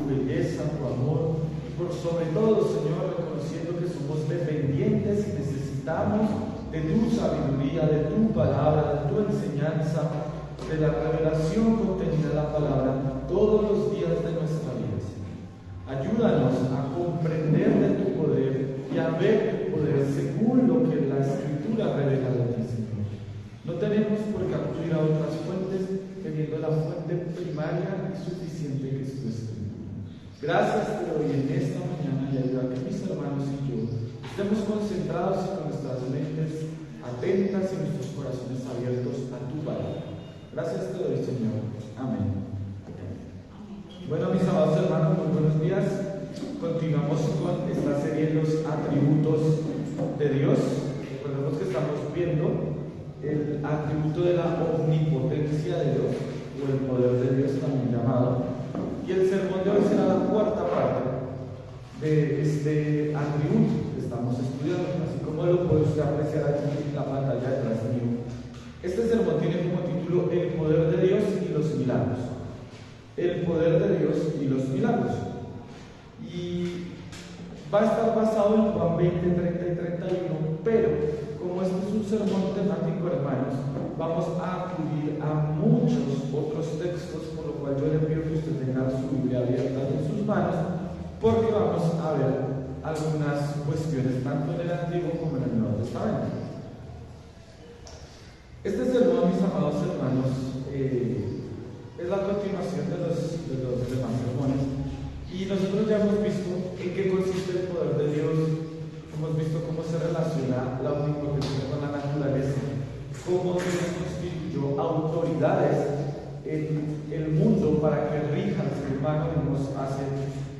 belleza, tu amor, y por sobre todo, Señor, reconociendo que somos dependientes y necesitamos de tu sabiduría, de tu palabra, de tu enseñanza, de la revelación contenida en la palabra todos los días de nuestra vida, Señor. Ayúdanos a comprender de tu poder y a ver tu poder según lo que la Escritura revela de ti, Señor. No tenemos por qué acudir a otras fuentes, teniendo la fuente primaria y suficiente que es tu Escritura. Gracias te doy en esta mañana y ayuda a que mis hermanos y yo estemos concentrados con nuestras mentes atentas y nuestros corazones abiertos a tu palabra. Gracias te doy, Señor. Amén. Bueno, mis amados hermanos, muy buenos días. Continuamos con esta serie de los atributos de Dios. Recordemos que estamos viendo el atributo de la omnipotencia de Dios, o el poder de Dios también llamado. Y el sermón de hoy será la cuarta parte de este atributo que estamos estudiando, así como lo puede usted apreciar aquí en la pantalla detrás mío. Este sermón tiene como título El poder de Dios y los milagros. El poder de Dios y los milagros. Y va a estar basado en Juan 20, 30 y 31, pero como este es un sermón temático, hermanos, vamos a acudir a muchos otros textos, por lo cual yo le pido que usted tenga su Biblia abierta en sus manos, porque vamos a ver algunas cuestiones tanto en el Antiguo como en el Nuevo Testamento. Este sermón, mis amados hermanos, es la continuación de los demás sermones, y nosotros ya hemos visto en qué consiste el poder de Dios, hemos visto cómo se relaciona la omnipotencia con la naturaleza, cómo Dios constituyó autoridades en el mundo para que rija al ser humano. Vimos hace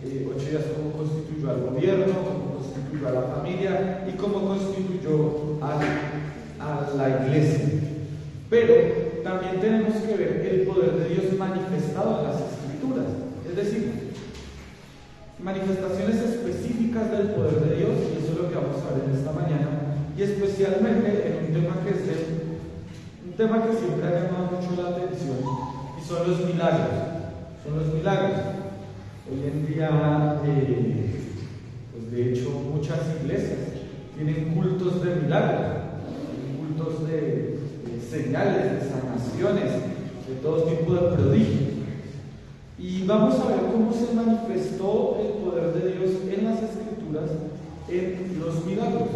8 días cómo constituyó al gobierno, cómo constituyó a la familia y cómo constituyó a la iglesia. Pero también tenemos que ver el poder de Dios manifestado en las Escrituras, es decir, manifestaciones específicas del poder de Dios, y eso es lo que vamos a ver en esta mañana, y especialmente en un tema que siempre ha llamado mucho la atención, y son los milagros. Hoy en día, pues de hecho, muchas iglesias tienen cultos de milagros, cultos de señales, de sanaciones, de todo tipo de prodigios. Y vamos a ver cómo se manifestó el poder de Dios en las Escrituras, en los milagros.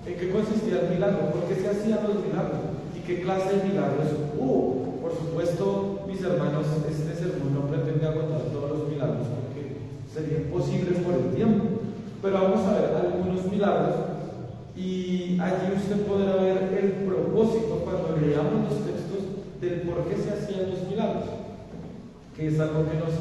¿En qué consistía el milagro? ¿Por qué se hacían los milagros? ¿Y qué clase de milagros hubo? Por supuesto, mis hermanos, este sermón no pretende agotar todos los milagros porque sería imposible por el tiempo. Pero vamos a ver algunos milagros, y allí usted podrá ver el propósito cuando leamos los textos del por qué se hacían los milagros, que es algo que nos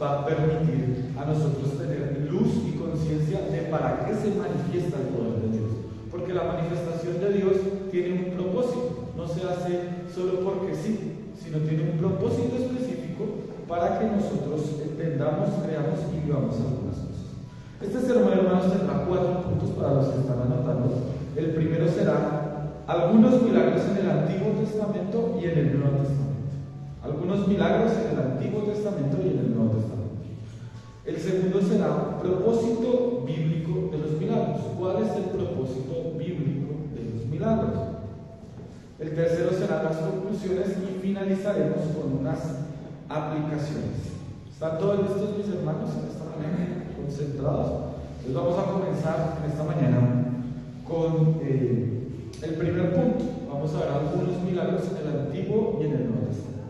va a permitir a nosotros tener luz y conciencia de para qué se manifiesta el poder de Dios. Porque la manifestación de Dios tiene un propósito, no se hace solo porque sí, sino tiene un propósito específico para que nosotros entendamos, creamos y vivamos algunas cosas. Este sermón, hermanos, tendrá 4 puntos para los que están anotando. El primero será algunos milagros en el Antiguo Testamento y en el Nuevo Testamento. Algunos milagros en el Antiguo Testamento y en el Nuevo Testamento. El segundo será propósito bíblico de los milagros. ¿Cuál es el propósito bíblico de los milagros? El tercero serán las conclusiones y finalizaremos con unas aplicaciones. ¿Están todos listos, mis hermanos, en esta mañana? Concentrados. Entonces vamos a comenzar en esta mañana con el primer punto. Vamos a ver algunos milagros en el Antiguo y en el Nuevo Testamento.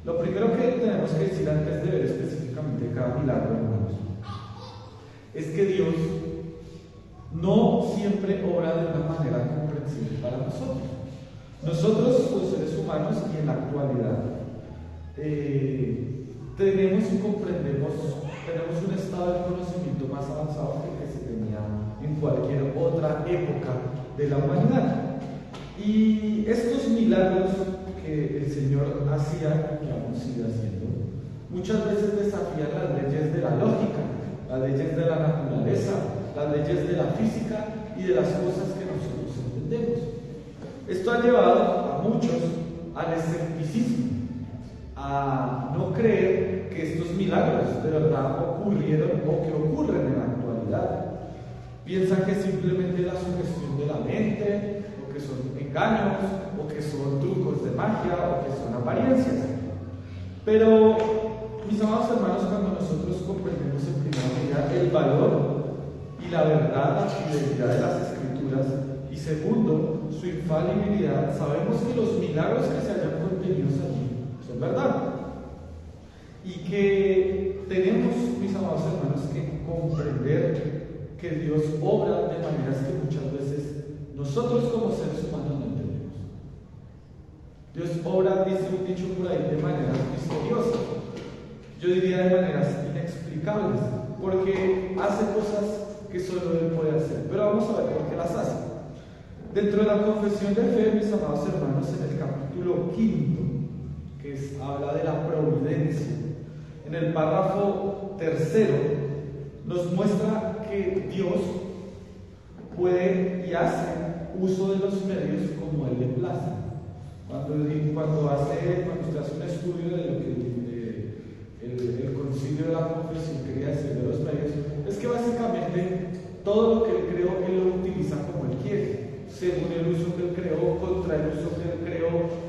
Lo primero que tenemos que decir antes de ver específicamente cada milagro, hermanos, es que Dios no siempre obra de una manera comprensible para nosotros. Nosotros, los seres humanos, y en la actualidad, tenemos y comprendemos, tenemos un estado de conocimiento más avanzado que el que se tenía en cualquier otra época de la humanidad. Y estos milagros que el Señor hacía, que aún sigue haciendo, muchas veces desafían las leyes de la lógica, las leyes de la naturaleza, las leyes de la física y de las cosas que nosotros entendemos. Esto ha llevado a muchos al escepticismo, a no creer que estos milagros de verdad ocurrieron o que ocurren en la actualidad. Piensan que simplemente es la sugestión de la mente, o que son engaños, o que son trucos de magia, o que son apariencias. Pero, mis amados hermanos, cuando nosotros comprendemos en primer lugar el valor y la verdad, la fidelidad de las Escrituras, y segundo, su infalibilidad, sabemos que los milagros que se hayan contenidos allí son verdad. Y que tenemos, mis amados hermanos, que comprender que Dios obra de maneras que muchas veces nosotros como seres humanos no entendemos. Dios obra, dice un dicho por ahí, de maneras misteriosas. Yo diría de maneras inexplicables, porque hace cosas que solo Él puede hacer. Pero vamos a ver por qué las hace. Dentro de la confesión de fe, mis amados hermanos, en el capítulo 5, habla de la providencia, en el párrafo 3, nos muestra que Dios puede y hace uso de los medios como Él le place. Cuando usted hace un estudio de lo que el concilio de la confesión quería decir de los medios, es que básicamente todo lo que Él creó, Él lo utiliza como Él quiere, según el uso que Él creó, contra el uso que Él creó,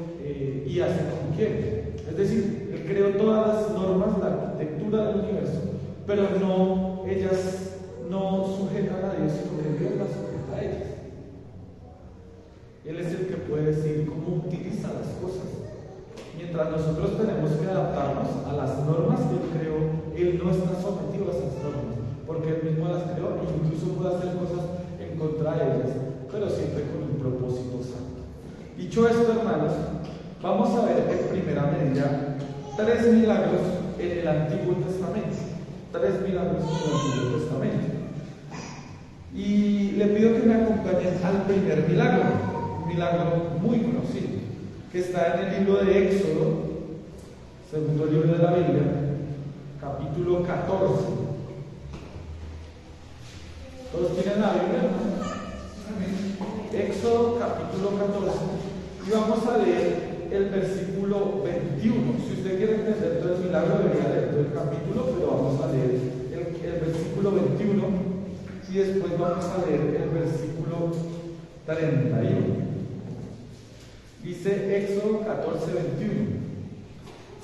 y hace como quiere. Es decir, Él creó todas las normas, la arquitectura del universo, pero ellas no sujetan a Dios, sino que Dios las sujeta a ellas. Él es el que puede decir cómo utiliza las cosas. Mientras nosotros tenemos que adaptarnos a las normas que Él creó, Él no está sometido a esas normas, porque Él mismo las creó e incluso puede hacer cosas en contra de ellas, pero siempre con un propósito santo. Dicho esto, hermanos, vamos a ver en primera medida 3 milagros en el Antiguo Testamento. 3 milagros en el Antiguo Testamento. Y le pido que me acompañen al primer milagro, un milagro muy conocido, que está en el libro de Éxodo, segundo libro de la Biblia, capítulo 14. ¿Todos tienen la Biblia? Éxodo, capítulo 14. Y vamos a leer el versículo 21. Si usted quiere entender todo el milagro, debería leer todo el capítulo, pero vamos a leer el versículo 21 y después vamos a leer el versículo 31. Dice Éxodo 14, 21.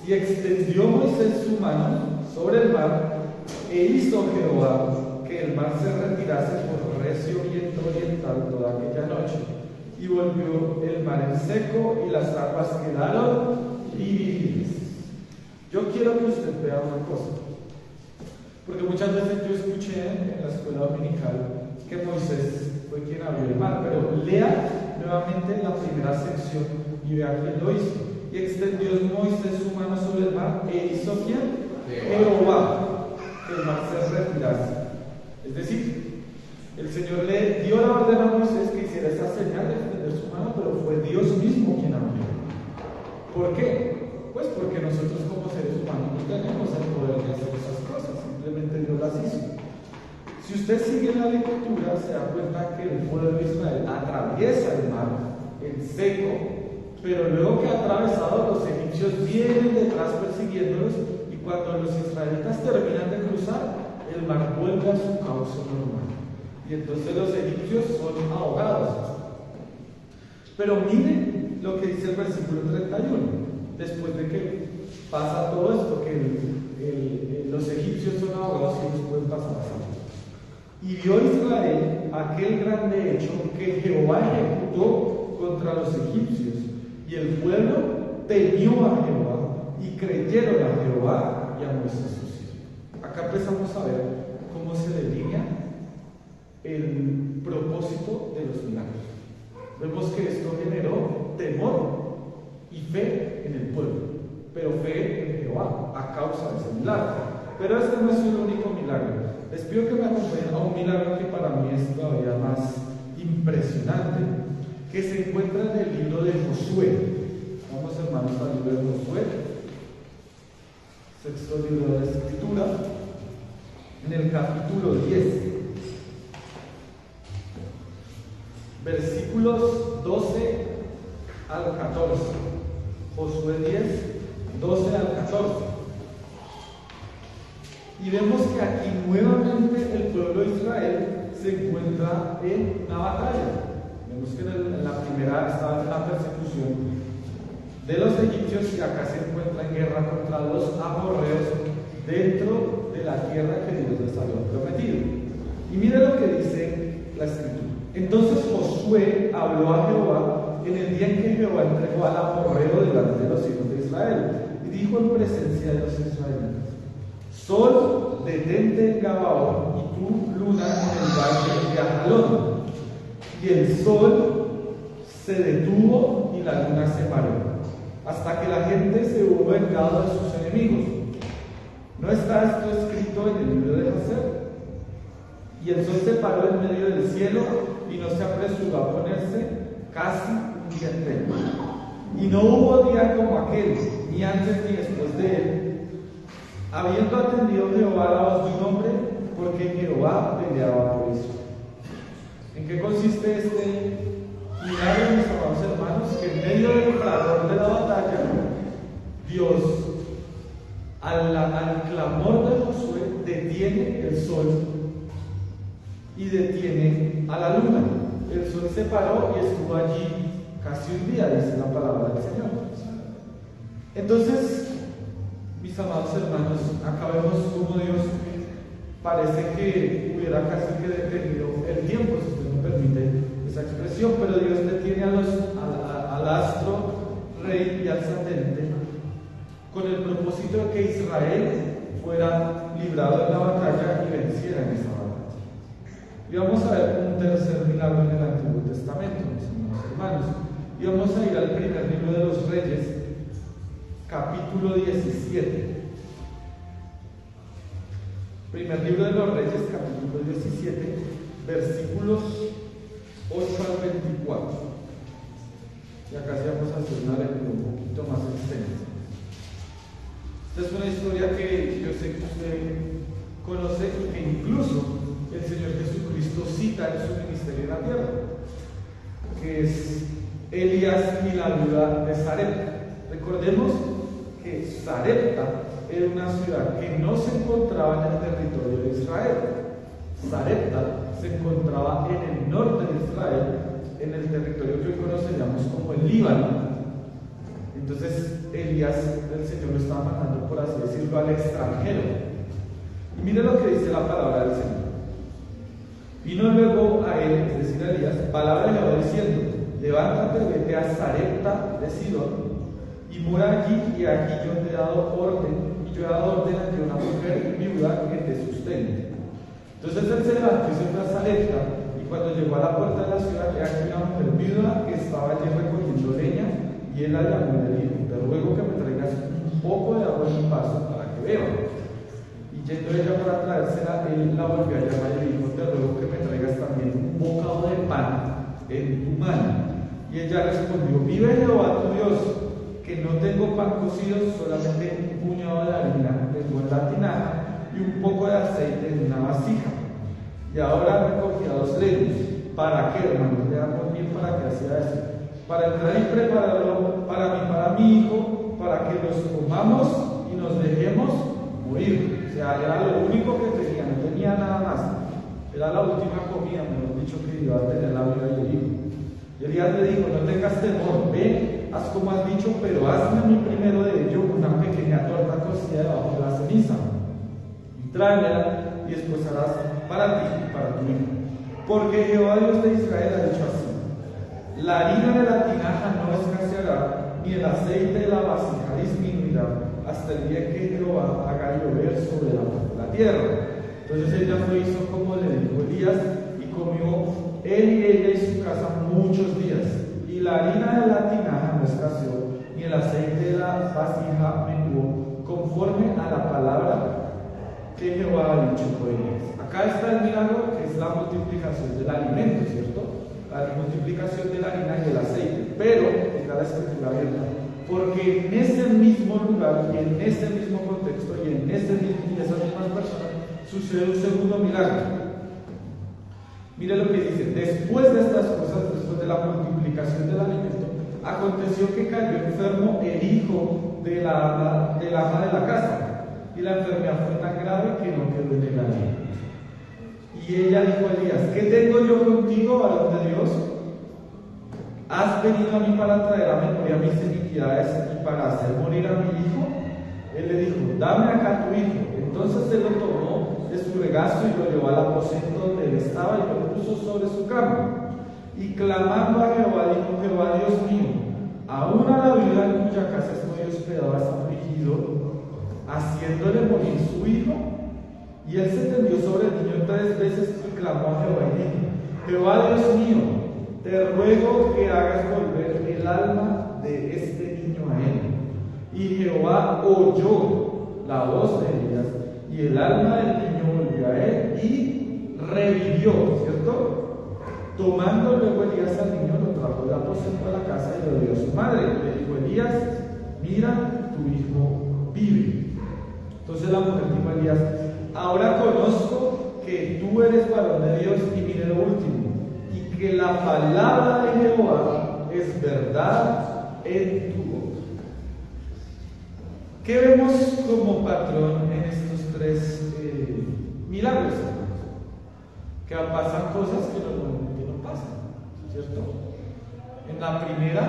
Y extendió Moisés su mano sobre el mar, e hizo Jehová que el mar se retirase por recio viento oriental toda aquella noche. Y volvió el mar en seco, y las aguas quedaron divididas. Yo quiero que usted vea una cosa, porque muchas veces yo escuché en la escuela dominical que Moisés fue quien abrió el mar, pero lea nuevamente la primera sección y vea quién lo hizo. Y extendió Moisés su mano sobre el mar, e hizo ¿quién? Jehová, que el mar se retirase. Es decir, el Señor le dio la orden a Moisés que hiciera esa señal de extender su mano, pero fue Dios mismo quien abrió. ¿Por qué? Pues porque nosotros como seres humanos no tenemos el poder de hacer esas cosas, simplemente Dios las hizo. Si usted sigue la lectura, se da cuenta que el pueblo de Israel atraviesa el mar en seco, pero luego que ha atravesado, los egipcios vienen detrás persiguiéndolos, y cuando los israelitas terminan de cruzar, el mar vuelve a su cauce normal. Y entonces los egipcios son ahogados. Pero miren lo que dice el versículo 31. Después de que pasa todo esto, que los egipcios son ahogados y ellos pueden pasar a salvo. Y vio Israel aquel grande hecho que Jehová ejecutó contra los egipcios. Y el pueblo temió a Jehová y creyeron a Jehová y a Moisés su siervo. Acá empezamos a ver cómo se delinea el propósito de los milagros. Vemos que esto generó temor y fe en el pueblo, pero fe en Jehová a causa de ese milagro. Pero este no es el único milagro. Les pido que me acompañen a un milagro que para mí es todavía más impresionante, que se encuentra en el libro de Josué. Vamos, hermanos, al libro de Josué, sexto libro de la Escritura, en el capítulo 10, versículos 12 al 14. Josué 10, 12 al 14. Y vemos que aquí nuevamente el pueblo de Israel se encuentra en una batalla. Vemos que en la primera estaba en la persecución de los egipcios y acá se encuentra en guerra contra los amorreos dentro de la tierra que Dios les había prometido. Y mire lo que dice la escritura. Entonces Josué habló a Jehová en el día en que Jehová entregó al amorreo delante de los hijos de Israel y dijo en presencia de los israelitas: Sol, detente en Gabaón, y tú, luna, en el valle de Ajalón. Y el sol se detuvo y la luna se paró, hasta que la gente se hubo vengado de sus enemigos. ¿No está esto escrito en el libro de Josué? Y el sol se paró en medio del cielo y no se apresuró a ponerse casi un día entero. Y no hubo día como aquel, ni antes ni después de él, habiendo atendido Jehová la voz de un hombre, porque Jehová peleaba por Israel. ¿En qué consiste este milagro, mis amados hermanos? Que en medio del fragor de la batalla, Dios, al clamor de Josué, detiene el sol y detiene a la luna. El sol se paró y estuvo allí casi un día, dice la palabra del Señor. Entonces, mis amados hermanos, acá vemos cómo Dios parece que hubiera casi que detenido el tiempo, si usted me permite esa expresión, pero Dios detiene al astro, rey y al satélite con el propósito de que Israel fuera librado en la batalla y venciera en esa batalla. Y vamos a ver un tercer milagro en el Antiguo Testamento, mis amados hermanos. Y vamos a ir al primer libro de los Reyes, capítulo 17. Primer libro de los Reyes, capítulo 17, versículos 8 al 24. Y acá sí vamos a hacer una lectura un poquito más extensa. Esta es una historia que yo sé que usted conoce y que incluso el Señor Jesucristo cita en su ministerio en la tierra, que es Elías y la viuda de Sarepta. Recordemos que Sarepta era una ciudad que no se encontraba en el territorio de Israel. Sarepta se encontraba en el norte de Israel, en el territorio que hoy conoceríamos como el Líbano. Entonces Elías, el Señor lo estaba mandando, por así decirlo, al extranjero. Y mire lo que dice la palabra del Señor. Vino luego a él, es decir, a Elías, palabra de Jehová diciendo: levántate, vete a Sarepta de Sidón y mora allí, y aquí yo te he dado orden, y yo he dado orden a que una mujer viuda que te sustente. Entonces él se levantó y se fue a Sarepta, y cuando llegó a la puerta de la ciudad, he aquí una mujer viuda que estaba allí recogiendo leña, y él la llamó y le dijo: te ruego que me traigas un poco de agua en un vaso para que beba. Y yendo ella para traérsela, él la volvió a llamar y le dijo: te ruego que me traigas también un bocado de pan en tu mano. Y ella respondió: vive Jehová tu Dios, que no tengo pan cocido, solamente un puñado de harina tengo en la tinaja y un poco de aceite en una vasija. Y ahora recogía 2 leños. ¿Para qué, hermanos? Le damos bien para que hacía eso. Para entrar y prepararlo para mí, para mi hijo, para que los comamos y nos dejemos morir. O sea, era lo único que tenía, no tenía nada más. Era la última comida, mejor dicho, que iba a tener la vida y el hijo. Y Elías le dijo: no tengas temor, ve, haz como has dicho, pero hazme a mí primero de ello una pequeña torta cocida debajo de la ceniza, y tráemela, y después harás para ti y para tu hijo. Porque Jehová Dios de Israel ha dicho así: la harina de la tinaja no escaseará, ni el aceite de la vasija disminuirá, hasta el día que Jehová haga llover sobre la tierra. Entonces ella fue, hizo como le dijo Elías, y comió él y ella y su casa muchos días. Y la harina de la tinaja no escaseó, ni el aceite de la vasija menguó, conforme a la palabra que Jehová ha dicho por Elías. Acá está el milagro, que es la multiplicación del alimento, ¿cierto? La multiplicación de la harina y del aceite. Pero, está la escritura abierta, porque en ese mismo lugar, y en ese mismo contexto, y en esas mismas personas, sucede un segundo milagro. Mire lo que dice: después de estas cosas, después de la multiplicación del alimento, aconteció que cayó enfermo el hijo de la ama de la casa, y la enfermedad fue tan grave que en el alma. Y ella dijo a Elías: ¿qué tengo yo contigo, varón de Dios? ¿Has venido a mí para traer a memoria mis iniquidades y para hacer morir a mi hijo? Él le dijo: dame acá tu hijo. Entonces él lo tomó de su regazo y lo llevó al aposento donde él estaba y lo puso sobre su cama. Y clamando a Jehová, dijo: Jehová Dios mío, aún a la viuda en cuya casa estoy hospedado has afligido, haciéndole morir su hijo. Y él se tendió sobre el niño 3 veces y clamó a Jehová y dijo: Jehová Dios mío, te ruego que hagas volver el alma de este niño a él. Y Jehová oyó la voz de Elías, y el alma del niño volvió a él y revivió, ¿cierto? Tomando luego Elías al niño, lo trajo del aposento a la casa y lo dio a su madre. Le dijo Elías: mira, tu hijo vive. Entonces la mujer dijo a Elías: ahora conozco que tú eres varón de Dios, y mire lo último, y que la palabra de Jehová es verdad en tu boca. ¿Qué vemos como patrón en estos 3 milagros? Que pasan cosas que normalmente no pasan, ¿cierto? En la primera,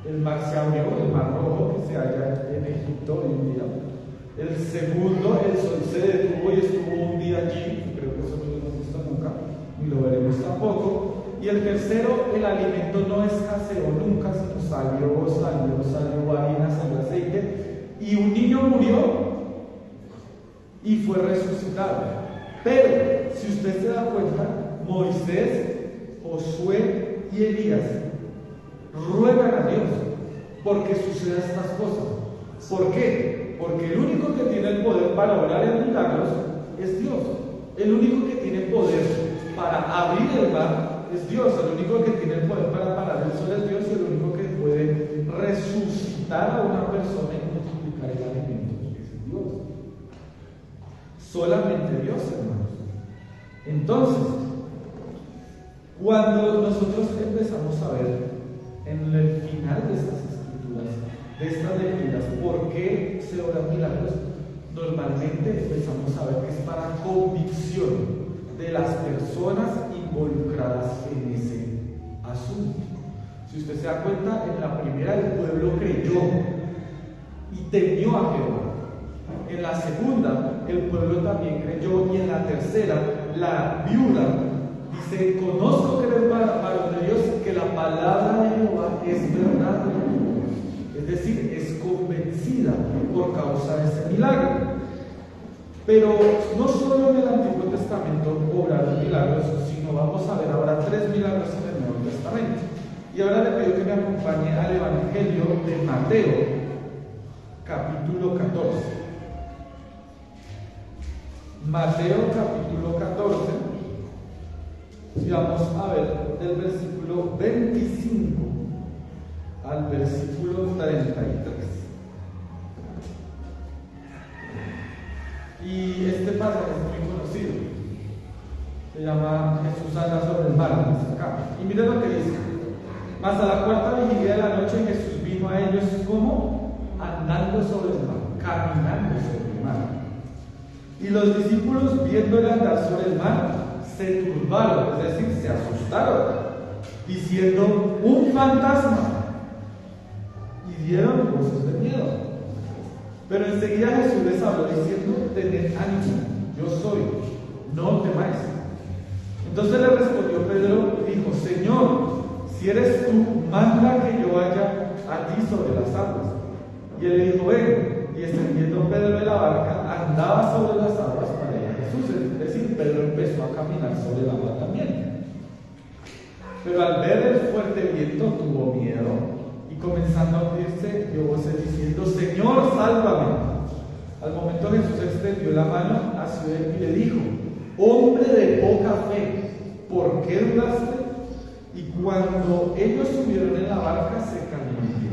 el mar se abrió, el mar rojo que se halla en Egipto hoy en día. El segundo, el sol se detuvo y estuvo un día allí. Creo que eso no lo hemos visto nunca, ni lo veremos tampoco. Y el tercero, el alimento no escaseó nunca, sino salió harina, salió aceite. Y un niño murió y fue resucitado. Pero, si usted se da cuenta, Moisés, Josué y Elías ruegan a Dios porque sucedan estas cosas. ¿Por qué? Porque el único que tiene el poder para obrar en milagros es Dios. El único que tiene poder para abrir el mar es Dios. El único que tiene el poder para parar el sol es Dios. Y el único que puede resucitar a una persona y multiplicar el alimento es Dios. Solamente Dios, hermanos. Entonces, cuando nosotros empezamos a ver en el final de estas escrituras, de estas lecturas, por qué se oran milagros, normalmente empezamos a ver que es para convicción de las personas involucradas en ese asunto. Si usted se da cuenta, en la primera el pueblo creyó y temió a Jehová. En la segunda, el pueblo también creyó. Y en la tercera, la viuda dice: conozco que eres varón de Dios, que la palabra de Jehová es verdad. Es decir, es convencida por causa de ese milagro. Pero no solo en el Antiguo Testamento obraron milagros, sino vamos a ver ahora 3 milagros en el Nuevo Testamento. Y ahora le pido que me acompañe al Evangelio de Mateo, capítulo 14. Mateo, capítulo 14. Y vamos a ver del versículo 25 al versículo 33. Y este pasaje es muy conocido. Se llama Jesús anda sobre el mar, dice acá. Y mira lo que dice: mas a la cuarta vigilia de la noche Jesús vino a ellos como andando sobre el mar, caminando sobre el mar. Y los discípulos, viéndole andar sobre el mar, se turbaron, es decir, se asustaron, diciendo: un fantasma. Y dieron voces de miedo. Pero enseguida Jesús les habló diciendo: tened ánimo, yo soy, no temáis. Entonces le respondió Pedro y dijo: Señor, si eres tú, manda que yo vaya a ti sobre las aguas. Y él le dijo: ven. Y extendiendo Pedro de la barca, andaba sobre las aguas para ir a Jesús. Es decir, Pedro empezó a caminar sobre el agua también. Pero al ver el fuerte viento tuvo miedo, y comenzando a hundirse, dio voces diciendo: Señor, sálvame. Al momento Jesús extendió la mano hacia él y le dijo: hombre de poca fe, ¿por qué dudaste? Y cuando ellos subieron en la barca, se calmó el viento.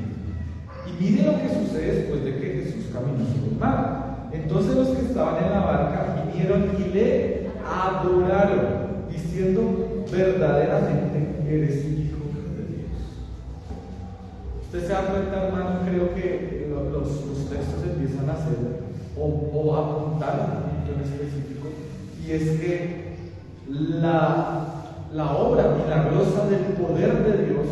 Y mire lo que sucede después de que Jesús caminó sobre el mar. Entonces los que estaban en la barca vinieron y le adoraron, diciendo: verdaderamente eres hijo de Dios. Usted se da cuenta, hermano, creo que los textos empiezan a hacer o apuntar punto en específico, y es que la obra milagrosa del poder de Dios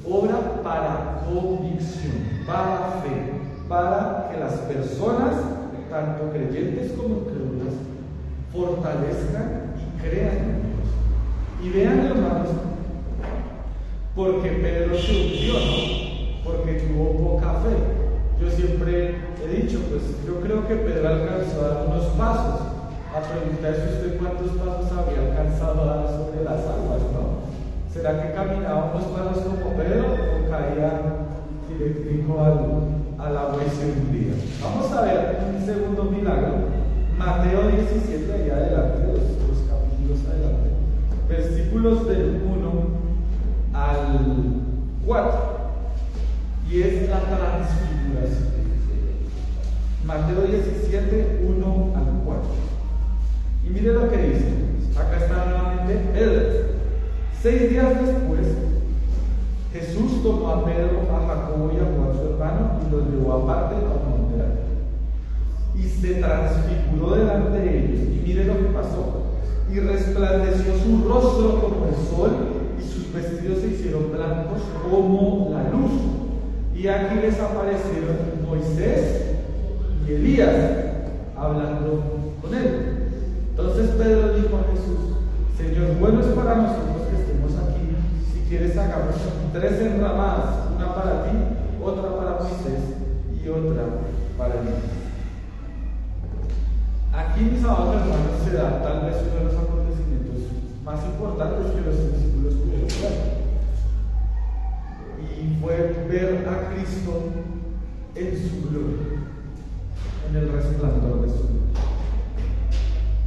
obra para convicción, para fe, para que las personas, tanto creyentes como incrédulas, fortalezcan y crean en Dios. Y vean, hermanos, porque Pedro se hundió, ¿no? Porque tuvo poca fe. Yo siempre he dicho, pues yo creo que Pedro alcanzó a dar unos pasos. A preguntarse usted cuántos pasos había alcanzado a dar sobre las aguas, ¿no? ¿Será que caminaba unos pasos como Pedro o caía directo al agua y se hundía? Vamos a ver un segundo milagro. Mateo 17, ahí adelante, los capítulos adelante. Versículos del 1 al 4. Y es la transfiguración. Mateo 17, 1 al 4. Y mire lo que dice. Acá está nuevamente Pedro. 6 días después, Jesús tomó a Pedro, a Jacobo y a Juan su hermano y los llevó aparte a un monte alto. Y se transfiguró delante de ellos. Y mire lo que pasó. Y resplandeció su rostro como el sol y sus vestidos se hicieron blancos como la luz. Y aquí les aparecieron Moisés y Elías hablando con él. Entonces Pedro dijo a Jesús: Señor, bueno es para nosotros que estemos aquí. Si quieres, hagamos 3 enramadas, una para ti, otra para Moisés y otra para Elías. Aquí, mis amados hermanos, se da tal vez uno de los acontecimientos más importantes que los discípulos pudieron ver. Y fue ver a Cristo en su gloria, en el resplandor de su gloria.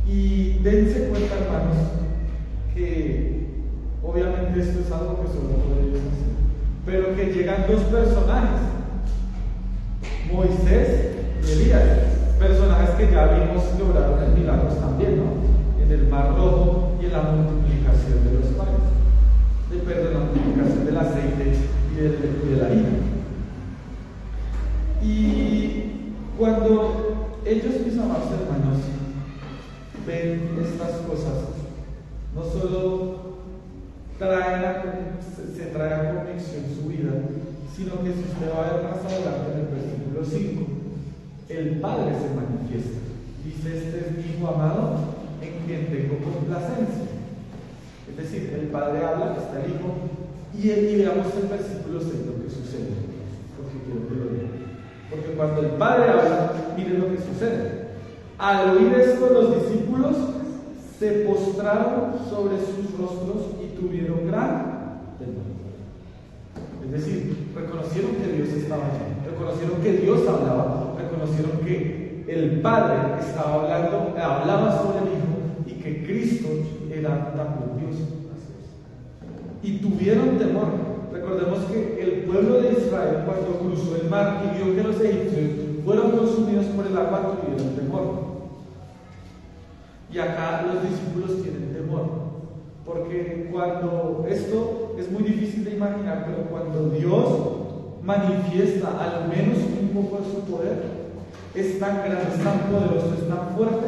Y dense cuenta, hermanos, que obviamente esto es algo que solo puede Dios hacer, pero que llegan 2 personajes, Moisés y Elías, personajes que ya vimos que obraron en milagros también, ¿no? En el Mar Rojo y en la multiplicación de los panes, perdón, la multiplicación del aceite y de la harina. Y cuando ellos, mis amados hermanos, ven estas cosas, no solo se trae a convicción su vida, sino que si usted va a ver más adelante en el versículo 5, el Padre se manifiesta. Dice: este es mi Hijo amado, en quien tengo complacencia. Es decir, el Padre habla, está el Hijo, y veamos el versículo 6 lo que sucede, porque quiero que lo vean. Porque cuando el Padre habla, mire lo que sucede. Al oír esto, los discípulos se postraron sobre sus rostros y tuvieron gran temor. Es decir, reconocieron que Dios estaba allí, reconocieron que Dios hablaba, reconocieron que el Padre hablaba sobre el Hijo y que Cristo era también Dios. Y tuvieron temor. Recordemos que el pueblo de Israel, cuando cruzó el mar y vio que los egipcios fueron consumidos por el agua, tuvieron temor. Y acá los discípulos tienen temor, porque cuando esto es muy difícil de imaginar, pero cuando Dios manifiesta al menos un poco de su poder, es tan grande, es tan poderoso, es tan fuerte,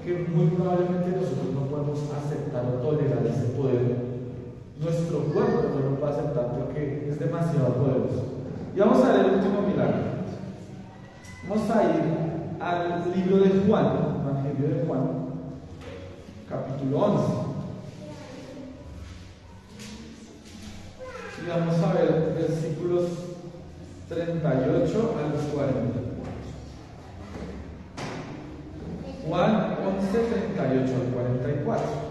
que muy probablemente nosotros no podemos aceptar o tolerar ese poder. Nuestro cuerpo no lo puede aceptar porque es demasiado poderoso. Y vamos a ver el último milagro. Vamos a ir al libro de Juan, Evangelio de Juan, capítulo 11. Y vamos a ver versículos 38 al 44. Juan 11, 38 al 44.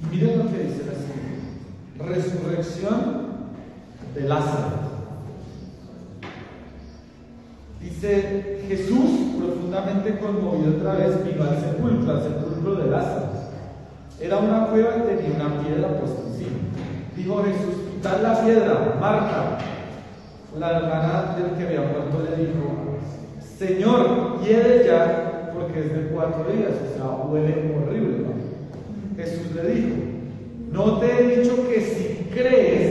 Y miren lo que dice la siguiente: resurrección de Lázaro. Dice: Jesús, profundamente conmovido otra vez, vino al sepulcro de Lázaro. Era una cueva y tenía una piedra puesta encima. Dijo Jesús: quitad la piedra. Marta, la hermana del que había muerto, le dijo: Señor, hiede ya, porque es de 4 días, o sea, huele horrible, ¿no? Jesús le dijo: no te he dicho que si crees,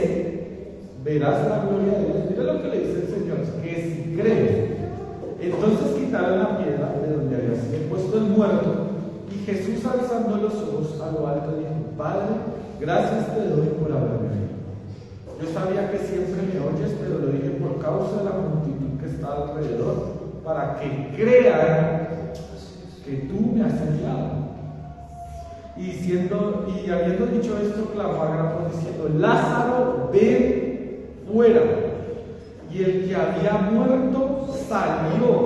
verás la gloria de Dios. Mira lo que le dice el Señor, que si crees. Entonces quitaron la piedra de donde había sido puesto el muerto, y Jesús, alzando los ojos a lo alto, dijo: Padre, gracias te doy por haberme oído. Yo sabía que siempre me oyes, pero lo dije por causa de la multitud que está alrededor, para que crean que tú me has enviado. Y habiendo dicho esto, clamó a gran voz diciendo: Lázaro, ven fuera. Y el que había muerto salió,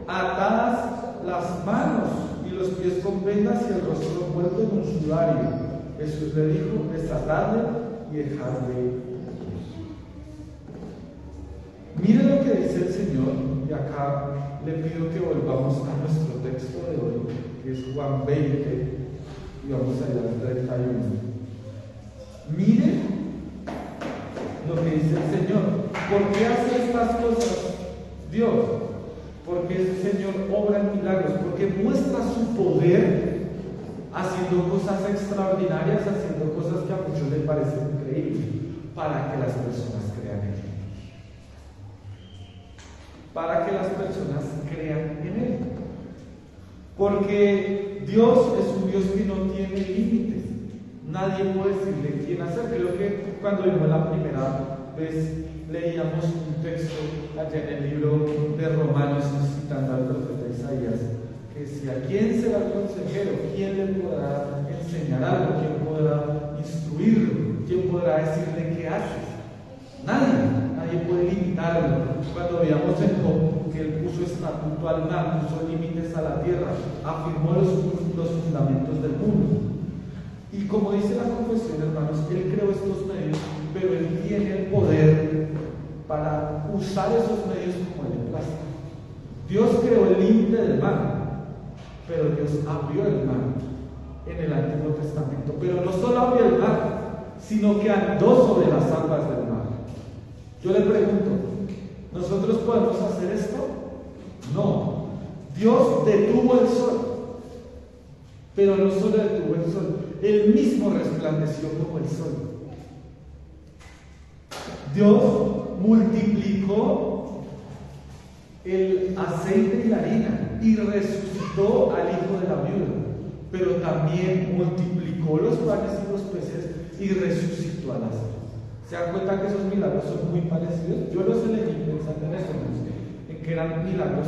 atadas las manos y los pies con vendas y el rostro envuelto en un sudario. Jesús le dijo: desatadle y dejadle ir. Mire lo que dice el Señor, y acá le pido que volvamos a nuestro texto de hoy, que es Juan 20, y vamos a ir al 31. Mire lo que dice el Señor. ¿Por qué hace estas cosas Dios? Porque el Señor obra milagros, porque muestra su poder haciendo cosas extraordinarias, haciendo cosas que a muchos les parecen increíbles, para que las personas crean en Él. Para que las personas crean en Él. Porque Dios es un Dios que no tiene límites. Nadie puede decirle quién hacer. Creo que cuando vimos la primera vez leíamos un texto allá en el libro de Romanos, citando al profeta Isaías, que decía: ¿quién será el consejero? ¿Quién le podrá enseñar algo? ¿Quién podrá instruirlo? ¿Quién podrá decirle qué haces? Nadie puede limitarlo. Cuando veíamos en Job que él puso estatuto al mar, puso límites a la tierra, afirmó los fundamentos del mundo. Y como dice la confesión, hermanos, él creó estos medios, pero él tiene el poder para usar esos medios como él le plazca. Dios creó el límite del mar, pero Dios abrió el mar en el Antiguo Testamento. Pero no solo abrió el mar, sino que andó sobre las aguas del mar. Yo le pregunto, ¿nosotros podemos hacer esto? No. Dios detuvo el sol, pero no solo detuvo el sol, Él mismo resplandeció como el sol. Dios multiplicó el aceite y la harina y resucitó al hijo de la viuda, pero también multiplicó los panes y los peces y resucitó a Lázaro. ¿Se dan cuenta que esos milagros son muy parecidos? Yo los elegí pensando en eso, en que eran milagros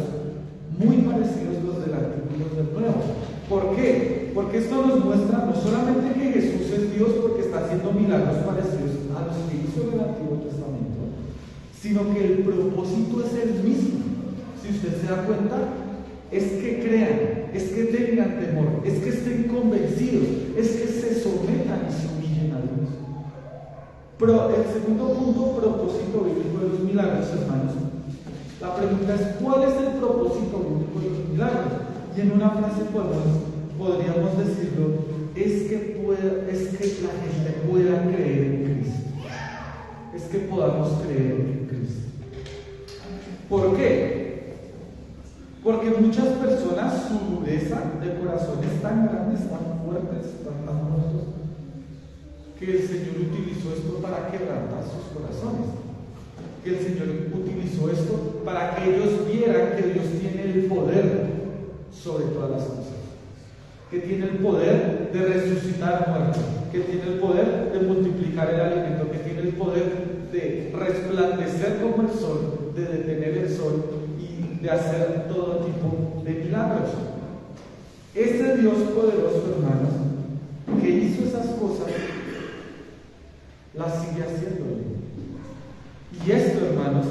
muy parecidos los del Antiguo y los del Nuevo. ¿Por qué? Porque esto nos muestra no solamente que Jesús es Dios porque está haciendo milagros parecidos a los que hizo en el Antiguo Testamento, sino que el propósito es el mismo. Si usted se da cuenta, es que crean, es que tengan temor, es que estén convencidos, es que se sometan y se humillen a Dios. Pero el segundo punto, propósito bíblico de los milagros, hermanos. La pregunta es: ¿cuál es el propósito bíblico de los milagros? Y en una frase podríamos decirlo: es que la gente pueda creer en Cristo. Es que podamos creer en Cristo. ¿Por qué? Porque muchas personas, su dureza de corazón es tan grande, tan fuerte, tan muertos, que el Señor utilizó esto para quebrantar sus corazones. Que el Señor utilizó esto para que ellos vieran que Dios tiene el poder sobre todas las cosas, que tiene el poder de resucitar muertos, que tiene el poder de multiplicar el alimento, que tiene el poder de resplandecer como el sol, de detener el sol y de hacer todo tipo de milagros. Ese Dios poderoso, hermanos, que hizo esas cosas, las sigue haciendo. Y esto, hermanos,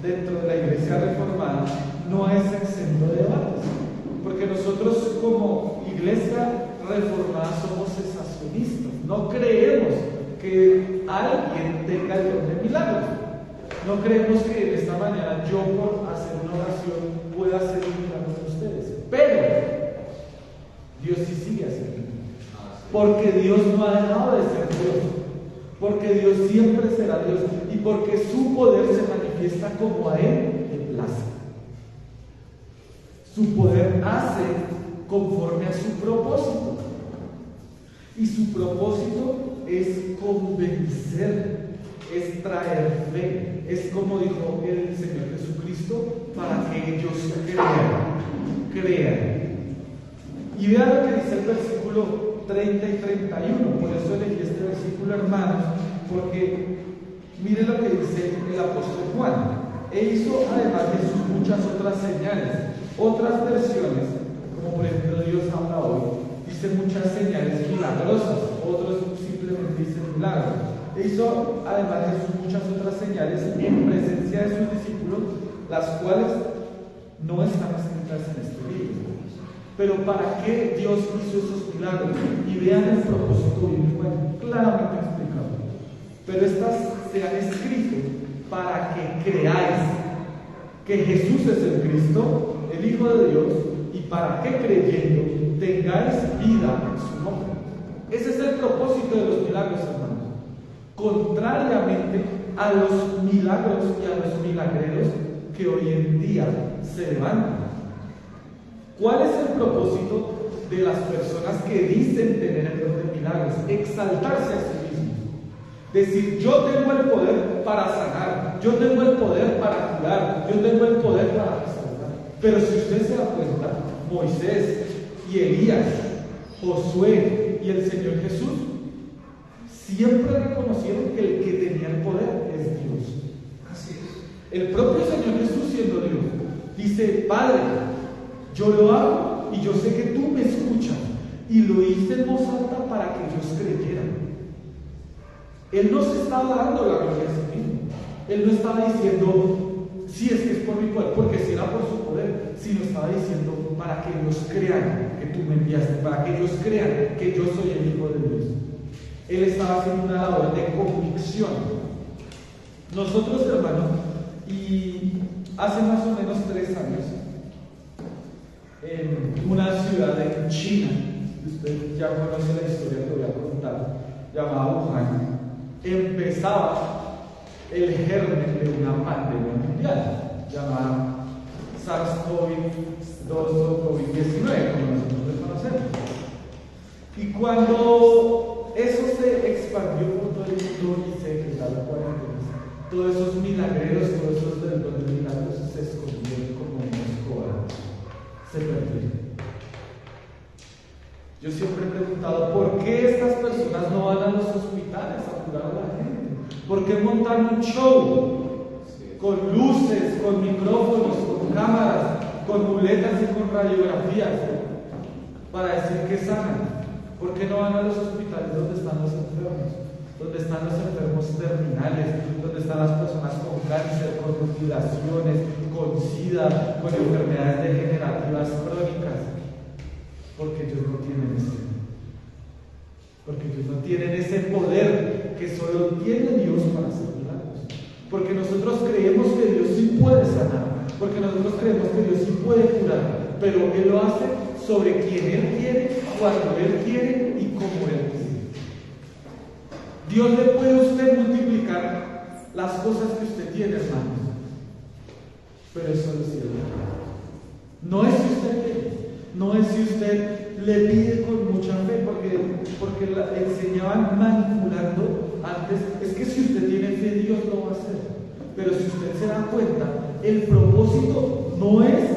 dentro de la Iglesia Reformada no es exento de debates, porque nosotros como Iglesia Reformada somos cesacionistas. No creemos que alguien tenga el don de milagros. No creemos que de esta manera yo, por hacer una oración, pueda hacer un milagro con ustedes. Pero Dios sí sigue haciendo, porque Dios no ha dejado de ser Dios, porque Dios siempre será Dios y porque su poder se manifiesta como a Él le place. Su poder hace conforme a su propósito, y su propósito es convencer es traer fe. Es como dijo el Señor Jesucristo, para que ellos crean. Y vean lo que dice el versículo 30 y 31. Por eso elegí este versículo, hermanos, porque miren lo que dice el apóstol Juan. E hizo además de Jesús muchas otras señales. Otras versiones, como por ejemplo Dios habla hoy, dice muchas señales milagrosas. Otros simplemente dicen milagros. E hizo además de Jesús muchas otras señales en presencia de sus discípulos, las cuales no están escritas en este libro. Pero ¿para qué Dios hizo esos milagros? Y vean el propósito bíblico claramente explicado. Pero estas se han escrito para que creáis que Jesús es el Cristo, el Hijo de Dios, y para que creyendo tengáis vida en su nombre. Ese es el propósito de los milagros, hermanos. Contrariamente a los milagros y a los milagreros que hoy en día se levantan. ¿Cuál es el propósito de las personas que dicen tener el don de milagros? Exaltarse a sí mismos. Decir, yo tengo el poder para sanar, yo tengo el poder para curar, yo tengo el poder para restaurar. Pero si usted se da cuenta, Moisés y Elías, Josué y el Señor Jesús, siempre reconocieron que el que tenía el poder es Dios. Así es. El propio Señor Jesús, siendo Dios, dice, Padre, yo lo hago y yo sé que tú me escuchas. Y lo hice en voz alta para que ellos creyeran. Él no se estaba dando la gloria a sí mismo. Él no estaba diciendo, sí, es que es por mi poder, porque si era por su poder, sino estaba diciendo para que ellos crean que tú me enviaste, para que ellos crean que yo soy el Hijo de Dios. Él estaba haciendo una labor de convicción. Nosotros, hermanos, y hace más o menos 3 años, en una ciudad en China, usted ya conoce la historia que voy a contar, llamada Wuhan, empezaba el germen de una pandemia mundial llamada SARS-CoV-2 o COVID-19, como nosotros lo conocemos. Y cuando eso se expandió por todo el mundo y se decretaron cuarentenas, todos esos milagreros, todos esos del don de milagros se escondieron como una escoba, se perdieron. Yo siempre he preguntado, ¿por qué estas personas no van a los hospitales a curar a la gente? ¿Por qué montan un show con luces, con micrófonos, con cámaras, con muletas y con radiografías para decir que sanan? ¿Por qué no van a los hospitales donde están los enfermos? Donde están los enfermos terminales, donde están las personas con cáncer, con mutilaciones, con SIDA, con enfermedades degenerativas crónicas. Porque ellos no tienen porque ellos no tienen ese poder que solo tiene Dios para hacer milagros. Porque nosotros creemos que Dios sí puede sanar, porque nosotros creemos que Dios sí puede curar, pero Él lo hace sobre quien Él quiere, cuando Él quiere y como Él quiere. Dios le puede a usted multiplicar las cosas que usted tiene, hermanos, pero eso es cierto. No es si usted quiere, no es si usted le pide con mucha fe, porque enseñaban manipulando antes, es que si usted tiene fe, Dios lo va a hacer. Pero si usted se da cuenta, el propósito no es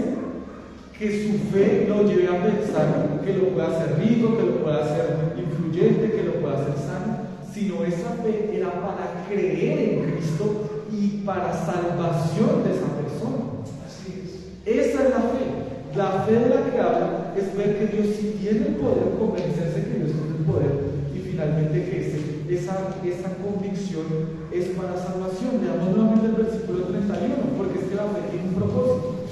que su fe lo lleve a pensar que lo pueda hacer rico, que lo pueda hacer influyente, que lo pueda hacer sano, sino esa fe era para creer en Cristo y para salvación de esa persona. Así es. Esa es la fe. La fe de la que habla es ver que Dios sí tiene el poder, convencerse que Dios tiene el poder y finalmente que esa convicción es para salvación. Leamos nuevamente el versículo 31, porque es que la fe tiene un propósito.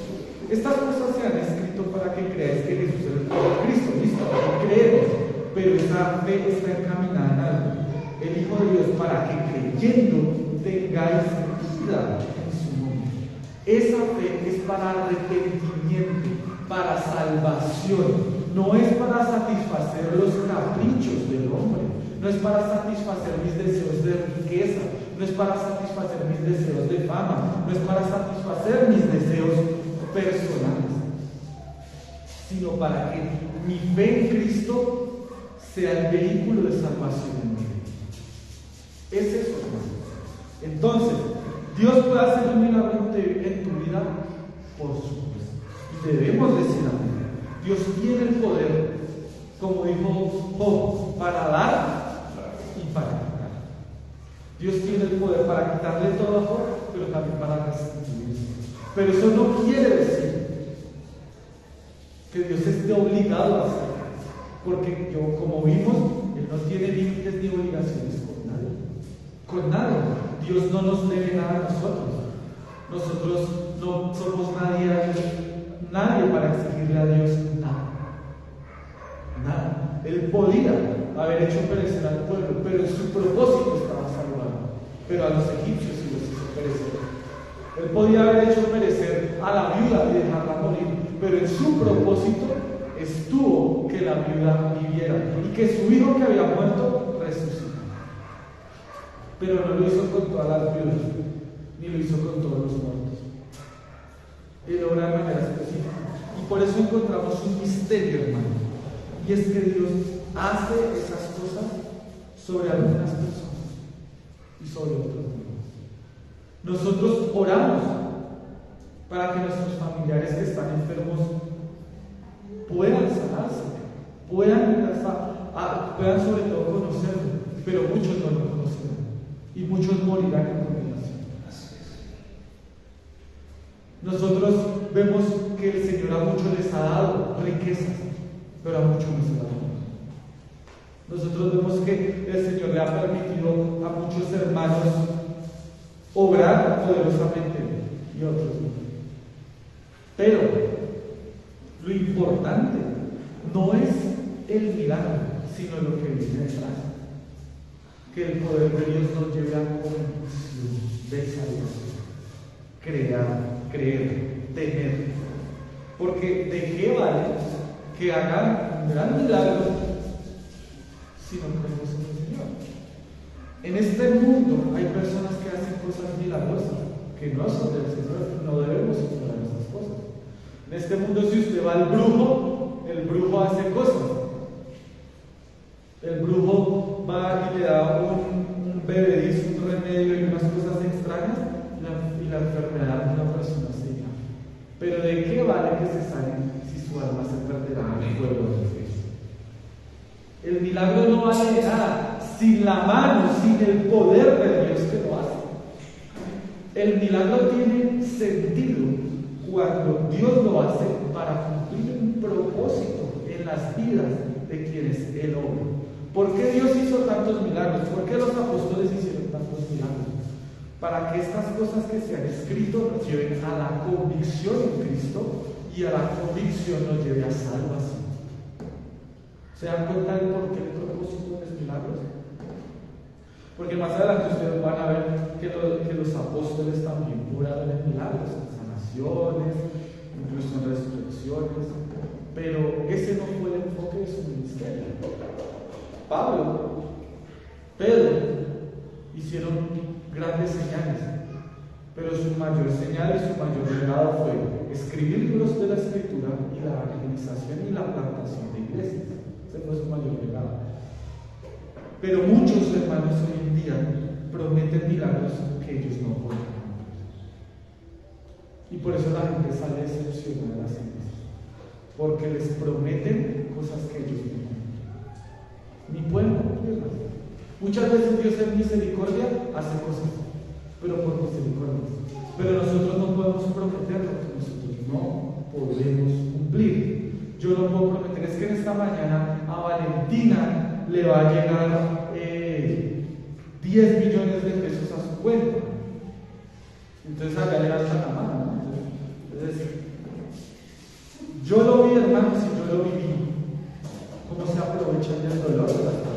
Estas cosas se han escrito para que creáis que Jesús es el Hijo de Cristo, listo, creemos, pero esa fe está encaminada en algo. El Hijo de Dios, para que creyendo tengáis vida en su nombre. Esa fe es para arrepentimiento, para salvación, no es para satisfacer los caprichos del hombre, no es para satisfacer mis deseos de riqueza, no es para satisfacer mis deseos de fama, no es para satisfacer mis deseos personales, sino para que mi fe en Cristo sea el vehículo de salvación en mi vida. Es eso, hermano. Entonces, ¿Dios puede hacer un milagro en tu vida? Por supuesto. Y debemos decir amén. Dios tiene el poder, como dijo Job, para dar y para quitar. Dios tiene el poder para quitarle todo a Job, pero también para restituir. Pero eso no quiere decir que Dios esté obligado a hacerlo. Porque como vimos, Él no tiene límites ni obligaciones con nadie. Con nadie. Dios no nos debe nada a nosotros. Nosotros no somos nadie para exigirle a Dios nada. Nada. Él podía haber hecho perecer al pueblo, pero en su propósito estaba salvando. Pero a los egipcios sí los hizo perecer. Él podía haber hecho perecer a la viuda y dejarla morir, pero en su propósito estuvo que la viuda viviera y que su hijo que había muerto resucitara. Pero no lo hizo con todas las viudas, ni lo hizo con todos los muertos. Él obra de manera específica. Y por eso encontramos un misterio, hermano. Y es que Dios hace esas cosas sobre algunas personas y sobre otras no. Nosotros oramos para que nuestros familiares que están enfermos puedan sanarse, puedan sobre todo conocerlo, pero muchos no lo conocerán y muchos morirán en condenación. Nosotros vemos que el Señor a muchos les ha dado riquezas, pero a muchos no se la ha dado. Nosotros vemos que el Señor le ha permitido a muchos hermanos obrar poderosamente y otros no. Pero lo importante no es el milagro, sino lo que viene detrás. Que el poder de Dios nos lleve a convicción de salvación, creer, temer. Porque ¿de qué vale que hagan un gran milagro si no creemos en el Señor? En este mundo hay personas que hacen cosas milagrosas que no son del Señor. No debemos ignorar esas cosas. En este mundo, si usted va al brujo, el brujo hace cosas. El brujo va y le da un bebedizo, un remedio y unas cosas extrañas y la enfermedad de una persona se llama. Pero ¿de qué vale que se sane si su alma se perderá en el fuego de Cristo? El milagro no vale de nada sin la mano, sin el poder de Dios que lo hace. El milagro tiene sentido cuando Dios lo hace para cumplir un propósito en las vidas de quienes Él obra. ¿Por qué Dios hizo tantos milagros? ¿Por qué los apóstoles hicieron tantos milagros? Para que estas cosas que se han escrito nos lleven a la convicción en Cristo y a la convicción nos lleve a salvación. ¿Se dan cuenta del por qué el propósito de los milagros? Porque más adelante ustedes van a ver que los apóstoles también oraron en milagros, en sanaciones, incluso en resurrecciones, pero ese no fue el enfoque de su ministerio. Pablo, Pedro hicieron grandes señales, pero su mayor señal y su mayor legado fue escribir libros de la Escritura y la evangelización y la plantación de iglesias. Ese fue su mayor legado. Pero muchos hermanos hoy en día prometen milagros que ellos no pueden cumplir. Y por eso la gente sale decepcionada de las iglesias, porque les prometen cosas que ellos no cumplen, ni pueden cumplirlas. Muchas veces Dios en misericordia hace cosas, pero por misericordia. Pero nosotros no podemos prometer lo que nosotros no podemos cumplir. Yo no puedo prometer, es que en esta mañana a Valentina le va a llegar 10 millones de pesos a su cuenta. Entonces acá le dan la mano, ¿no? Es decir, yo lo vi, hermanos, y yo lo viví. Cómo se aprovechan del dolor de las personas.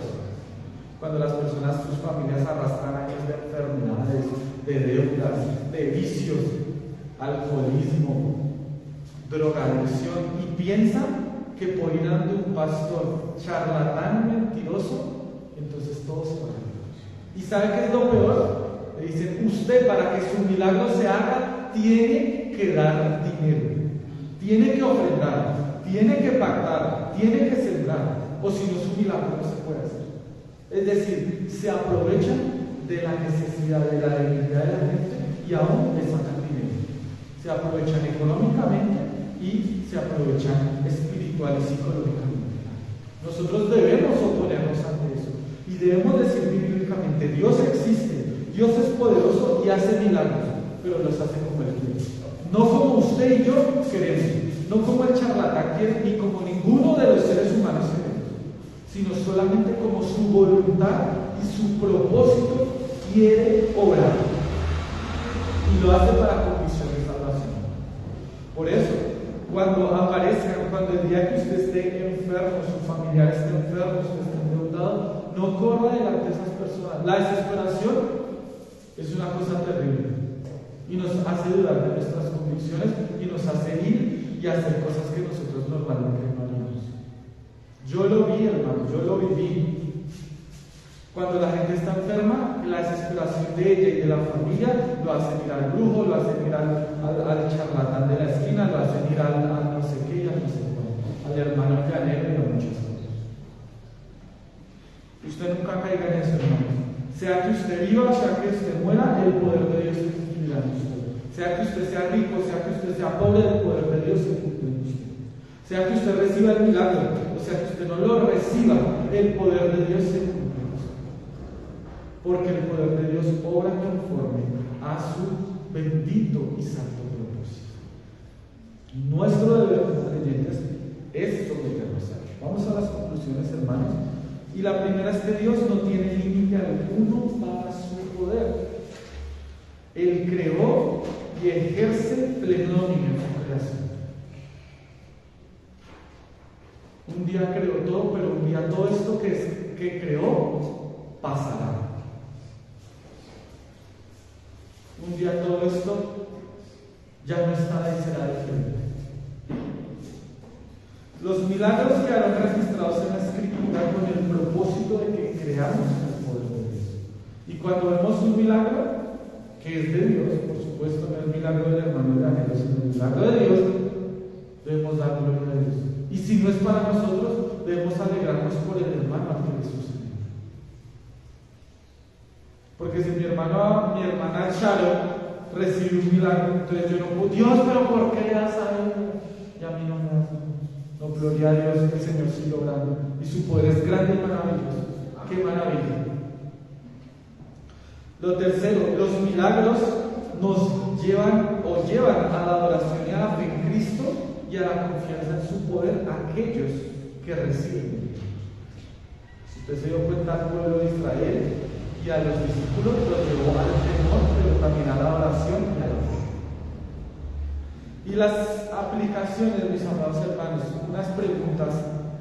Cuando las personas, sus familias arrastran años de enfermedades, de deudas, de vicios, alcoholismo, drogadicción, y piensan que por ir ante un pastor charlatán mentiroso, entonces todos pagan. ¿Y sabe qué es lo peor? Le dicen, usted para que su milagro se haga, tiene que dar dinero, tiene que ofrendar, tiene que pactar, tiene que sembrar, o si no su milagro no se puede hacer. Es decir, se aprovechan de la necesidad, de la debilidad de la gente y aún le sacan dinero. Se aprovechan económicamente y se aprovechan espiritual y psicológicamente. Nosotros debemos oponernos ante eso y debemos decir bíblicamente: Dios existe, Dios es poderoso y hace milagros, pero los hace como Él quiere. No como usted y yo queremos, no como el charlatán quiere, ni como ninguno de los seres humanos queremos, sino solamente como su voluntad y su propósito quiere obrar. Y lo hace para convicción de salvación. Por eso, cuando aparezcan, cuando el día que usted esté enfermo, su familiar esté enfermo, usted esté endeudado, no corra delante de esas personas. La desesperación es una cosa terrible y nos hace dudar de nuestras convicciones y nos hace ir y hacer cosas que nosotros normalmente no haríamos. Yo lo vi, hermano, yo lo viví. Cuando la gente está enferma, la desesperación de ella y de la familia lo hace ir al brujo, lo hace ir al charlatán de la esquina, lo hace ir al no sé qué, al no sé cuál, al hermano llanero y a muchas cosas. Usted nunca caiga en eso, hermano. Sea que usted viva, sea que usted muera, el poder de Dios se cumplirá en usted. Sea que usted sea rico, sea que usted sea pobre, el poder de Dios se cumplirá en usted. Sea que usted reciba el milagro, o sea que usted no lo reciba, el poder de Dios se cumplirá. Porque el poder de Dios obra conforme a su bendito y santo propósito. Nuestro deber como creyentes es someternos a Él. Vamos a las conclusiones, hermanos. Y la primera es que Dios no tiene límite alguno para su poder. Él creó y ejerce pleno dominio en su creación. Un día creó todo, pero un día todo esto que creó pasará. Un día todo esto ya no estará y será diferente. Los milagros quedaron registrados en la Escritura con el propósito de que creamos el poder de Dios. Y cuando vemos un milagro que es de Dios, por supuesto, no es el milagro del hermano de Ángel, sino el milagro de Dios, debemos dar gloria a Dios. Y si no es para nosotros, debemos alegrarnos por el hermano al que le sucedió. Porque si mi hermana Sharon recibe un milagro, entonces yo no puedo, Dios, pero ¿por qué le das a él? Y a mí no me das. No, gloria a Dios, el Señor sigue obrando. Y su poder es grande y maravilloso. ¡Qué maravilla! Lo tercero, los milagros nos llevan a la adoración y a la fe en Cristo y a la confianza en su poder a aquellos que reciben. Si usted se dio cuenta, al pueblo de Israel y a los discípulos los llevó al temor, pero también a la oración y a la fe. Y las aplicaciones, mis amados hermanos, unas preguntas,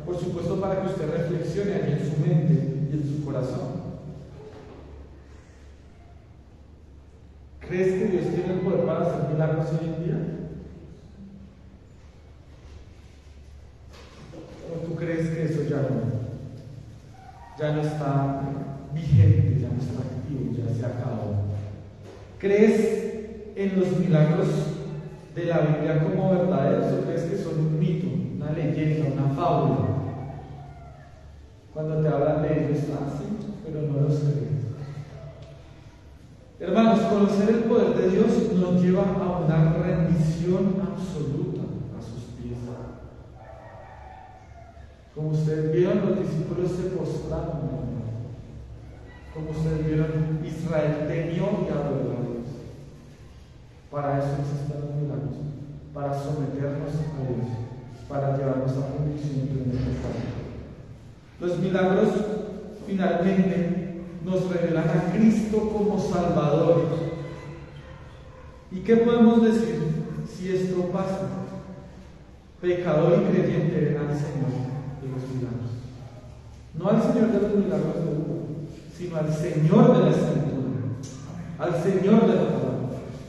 por supuesto, para que usted reflexione allí en su mente y en su corazón. ¿Crees que Dios tiene el poder para hacer milagros hoy en día? ¿O tú crees que eso ya no está vigente, ya no está activo, ya se acabó? ¿Crees en los milagros de la Biblia como verdaderos o crees que son un mito, una leyenda, una fábula? Cuando te hablan de ellos, sí, pero no los crees. Hermanos, conocer el poder de Dios nos lleva a una rendición absoluta a sus pies. Como ustedes vieron, los discípulos se postraron. Como ustedes vieron, Israel temió y adoró a Dios. Para eso existen los milagros, para someternos a Dios, para llevarnos a convicción de nuestro. Los milagros finalmente nos revelan a Cristo como Salvador. ¿Y qué podemos decir si esto pasa? Pecador y creyente ven al Señor de los milagros. No al Señor de los milagros de uno, sino al Señor de la Escritura, al Señor de la palabra.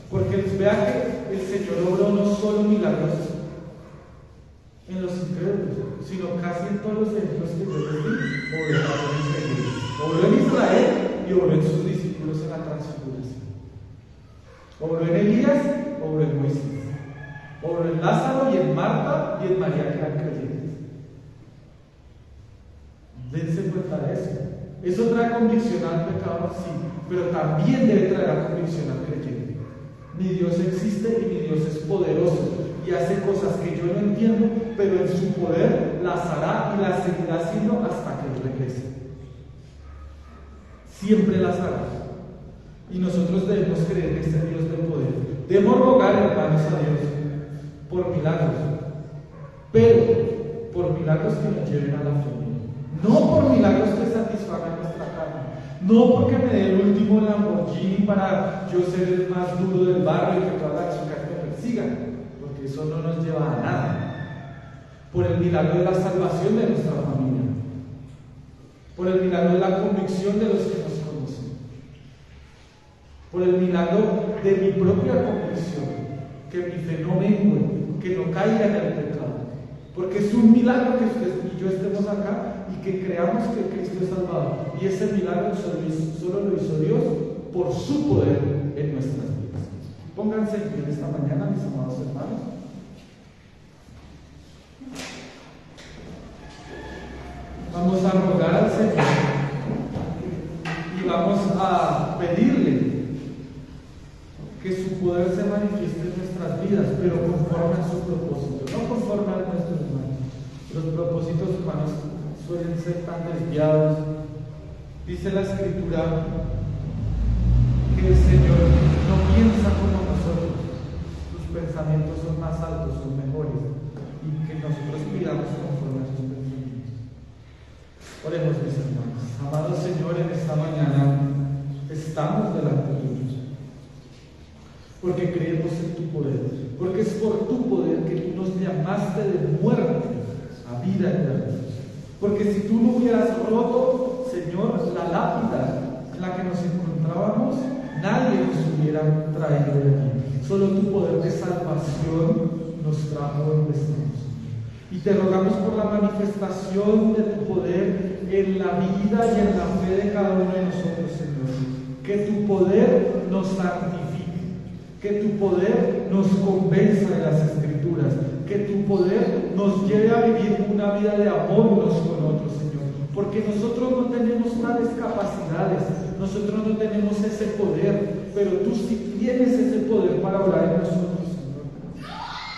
Porque vea que el Señor obró no solo milagros en los incrédulos, sino casi en todos los ejemplos que yo les di, obró en Israel y obró en sus discípulos en la transfiguración. Obró en Elías, obró en Moisés, obró en Lázaro y en Marta y en María, que eran creyentes. Dense cuenta de eso. Eso trae convicción al pecador, sí, pero también debe traer a convicción al creyente. Mi Dios existe y mi Dios es poderoso y hace cosas que yo no entiendo, pero en su poder las hará y las seguirá haciendo hasta que Él regrese. Siempre las hará. Y nosotros debemos creer en este Dios de poder. Debemos rogar, hermanos, a Dios por milagros, pero por milagros que nos lleven a la fe. No por milagros que satisfagan nuestra carne. No porque me dé el último Lamborghini para yo ser el más duro del barrio y que todas las chicas me persigan, porque eso no nos lleva a nada. Por el milagro de la salvación de nuestra familia. Por el milagro de la convicción de los que nos conocen. Por el milagro de mi propia convicción, que mi fe no mengue, que no caiga en el pecado. Porque es un milagro que usted y yo estemos acá y que creamos que Cristo es Salvador. Y ese milagro solo lo hizo Dios por su poder en nuestras vidas. Pónganse en pie esta mañana, mis amados hermanos. Vamos a rogar al Señor y vamos a pedirle que su poder se manifieste en nuestras vidas, pero conforme a su propósito, no conforme a nuestros humanos. Los propósitos humanos suelen ser tan desviados. Dice la Escritura que el Señor no piensa como nosotros, sus pensamientos son más altos, son mejores, y que nosotros pidamos conforme a sus pensamientos. Oremos, mis hermanos. Amado Señor, en esta mañana estamos delante de Dios, porque creemos en tu poder, porque es por tu poder que tú nos llamaste de muerte a vida eterna. Porque si tú no hubieras roto, Señor, la lápida en la que nos encontrábamos, nadie nos hubiera traído de aquí. Solo tu poder de salvación nos trajo donde estamos. Y te rogamos por la manifestación de tu poder en la vida y en la fe de cada uno de nosotros, Señor. Que tu poder nos santifique, que tu poder nos convenza de las Escrituras, que tu poder nos lleve a vivir una vida de amor unos con otros, Señor. Porque nosotros no tenemos tales capacidades, nosotros no tenemos ese poder, pero tú sí tienes ese poder para obrar en nosotros, Señor.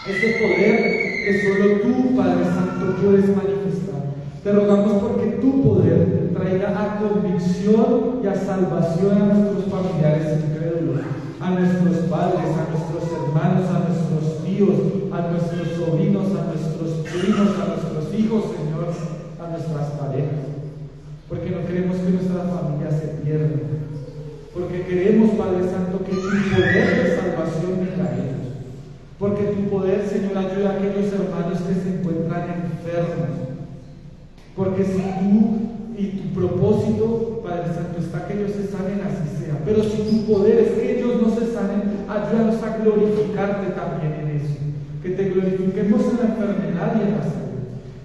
Ese poder que solo tú, Padre Santo, puedes manifestar. Te rogamos porque tu poder traiga a convicción y a salvación a nuestros familiares incrédulos, a nuestros padres, a nuestros hermanos, a nuestros tíos, a nuestros sobrinos, a nuestros primos, a nuestros hijos, Señor, a nuestras parejas. Porque no queremos que nuestra familia se pierda. Porque queremos, Padre Santo, que tu poder de salvación venga a ellos. Porque tu poder, Señor, ayuda a aquellos hermanos que se encuentran enfermos. Porque si tú y tu propósito, Padre Santo, está que ellos se sanen, así sea. Pero si tu poder es que ellos no se sanen, ayúdanos a glorificarte también en eso. Que te glorifiquemos en la enfermedad y en la salud.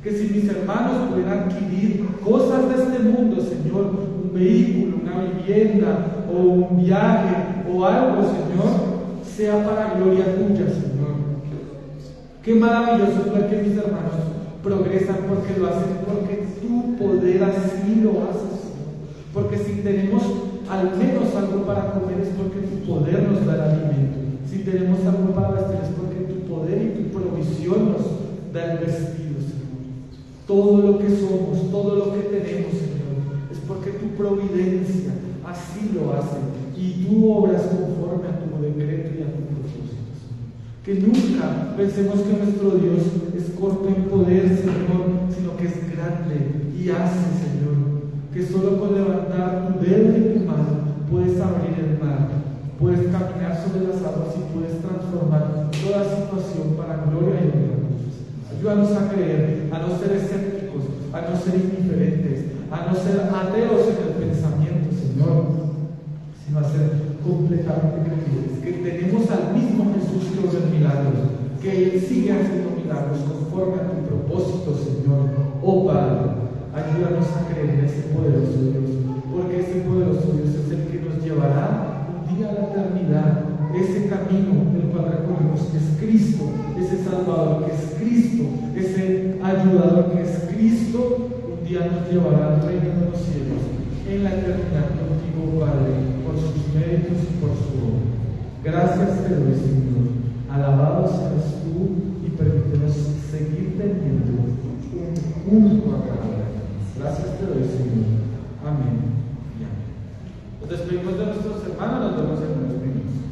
Que si mis hermanos pueden adquirir cosas de este mundo, Señor, un vehículo, una vivienda, o un viaje, o algo, Señor, sea para gloria tuya, Señor. Qué maravilloso es ver que mis hermanos progresan porque lo hacen, porque tu poder así lo hace, Señor. Porque si tenemos al menos algo para comer es porque tu poder nos da el alimento. Si tenemos algo para vestir es porque tu poder y tu provisión nos da el vestido, Señor. Todo lo que somos, todo lo que tenemos, Señor, es porque tu providencia así lo hace y tú obras conforme a tu decreto y a tu propósito, Señor. Que nunca pensemos que nuestro Dios es corto en poder, Señor, sino que es grande y hace, Señor, que solo con levantar tu dedo y tu mano puedes abrir el mar, puedes caminar sobre las aguas y puedes transformar toda situación para gloria y honra. Ayúdanos a creer, a no ser escépticos, a no ser indiferentes, a no ser ateos en el pensamiento, Señor, sino a ser completamente creyentes, que tenemos al mismo Jesús que obra milagros, que Él sigue haciendo milagros conforme a tu propósito, Señor. Oh Padre, ayúdanos a creer en ese poderoso Dios, porque ese poderoso Dios es el que nos llevará un día a la eternidad, ese camino del cual recorremos, que es Cristo, ese Salvador que es Cristo, ese ayudador que es Cristo, un día nos llevará al reino de los cielos, en la eternidad contigo, Padre, por sus méritos y por su obra. Gracias te doy, Señor. Alabado seas tú y permítenos seguir teniendo un único agradable. Gracias te doy, Señor. Amén. Nos despedimos de nuestros hermanos, nos vemos en unos minutos.